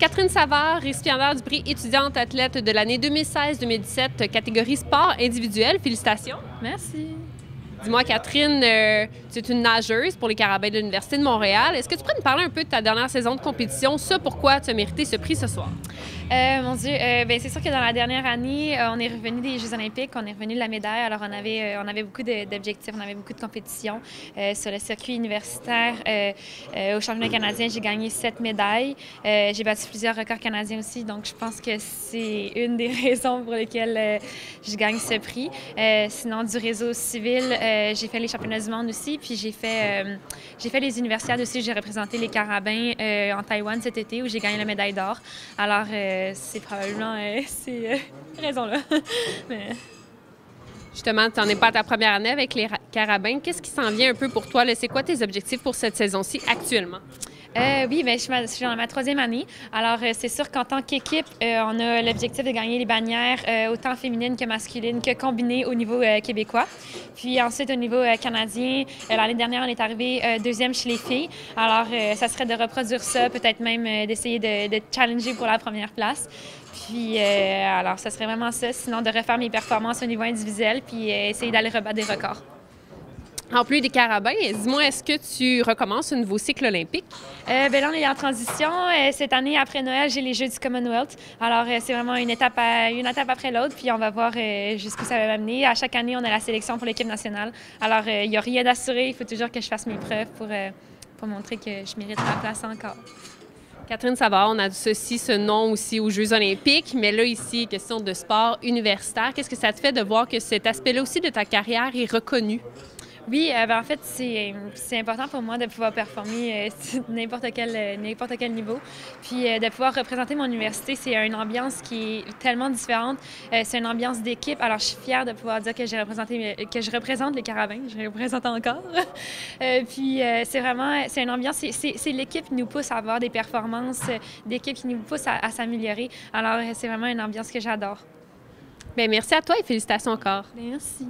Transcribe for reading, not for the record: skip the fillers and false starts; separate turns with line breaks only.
Catherine Savard, récipiendaire du prix étudiante athlète de l'année 2016-2017, catégorie sport individuel. Félicitations.
Merci.
Dis-moi, Catherine, tu es une nageuse pour les Carabins de l'Université de Montréal. Est-ce que tu pourrais nous parler un peu de ta dernière saison de compétition? Ça, pourquoi tu as mérité ce prix ce soir?
Mon Dieu, c'est sûr que dans la dernière année, on est revenu des Jeux olympiques, on est revenu de la médaille. Alors, on avait beaucoup d'objectifs, on avait beaucoup de compétitions. Sur le circuit universitaire, au championnat canadien, j'ai gagné 7 médailles. J'ai battu plusieurs records canadiens aussi, donc je pense que c'est une des raisons pour lesquelles je gagne ce prix. Sinon, du réseau civil, j'ai fait les championnats du monde aussi, puis j'ai fait les universiades aussi. J'ai représenté les Carabins en Taïwan cet été où j'ai gagné la médaille d'or. Alors, c'est probablement ces raisons-là. Mais...
Justement, tu n'en es pas à ta première année avec les Carabins. Qu'est-ce qui s'en vient un peu pour toi? C'est quoi tes objectifs pour cette saison-ci actuellement?
Oui, je suis dans ma 3e année. Alors, c'est sûr qu'en tant qu'équipe, on a l'objectif de gagner les bannières autant féminines que masculines, que combinées au niveau québécois. Puis ensuite, au niveau canadien, l'année dernière, on est arrivé 2e chez les filles. Alors, ça serait de reproduire ça, peut-être même d'essayer de challenger pour la première place. Puis, alors, ça serait vraiment ça. Sinon, de refaire mes performances au niveau individuel, puis essayer d'aller rebattre des records.
En plus des Carabins, dis-moi, est-ce que tu recommences un nouveau cycle olympique?
Là, on est en transition. Cette année, après Noël, j'ai les Jeux du Commonwealth. Alors, c'est vraiment une étape après l'autre, puis on va voir jusqu'où ça va m'amener. À chaque année, on a la sélection pour l'équipe nationale. Alors, il n'y a rien d'assuré. Il faut toujours que je fasse mes preuves pour montrer que je mérite ma place encore.
Catherine Savard, on a ce nom aussi aux Jeux olympiques, mais là, ici, question de sport universitaire. Qu'est-ce que ça te fait de voir que cet aspect-là aussi de ta carrière est reconnu?
Oui, en fait, c'est important pour moi de pouvoir performer n'importe quel niveau. Puis de pouvoir représenter mon université, c'est une ambiance qui est tellement différente. C'est une ambiance d'équipe. Alors, je suis fière de pouvoir dire que je représente les Carabins. Je les représente encore. Puis c'est une ambiance, c'est l'équipe qui nous pousse à avoir des performances, d'équipe qui nous pousse à s'améliorer. Alors, c'est vraiment une ambiance que j'adore.
Bien, merci à toi et félicitations encore.
Merci.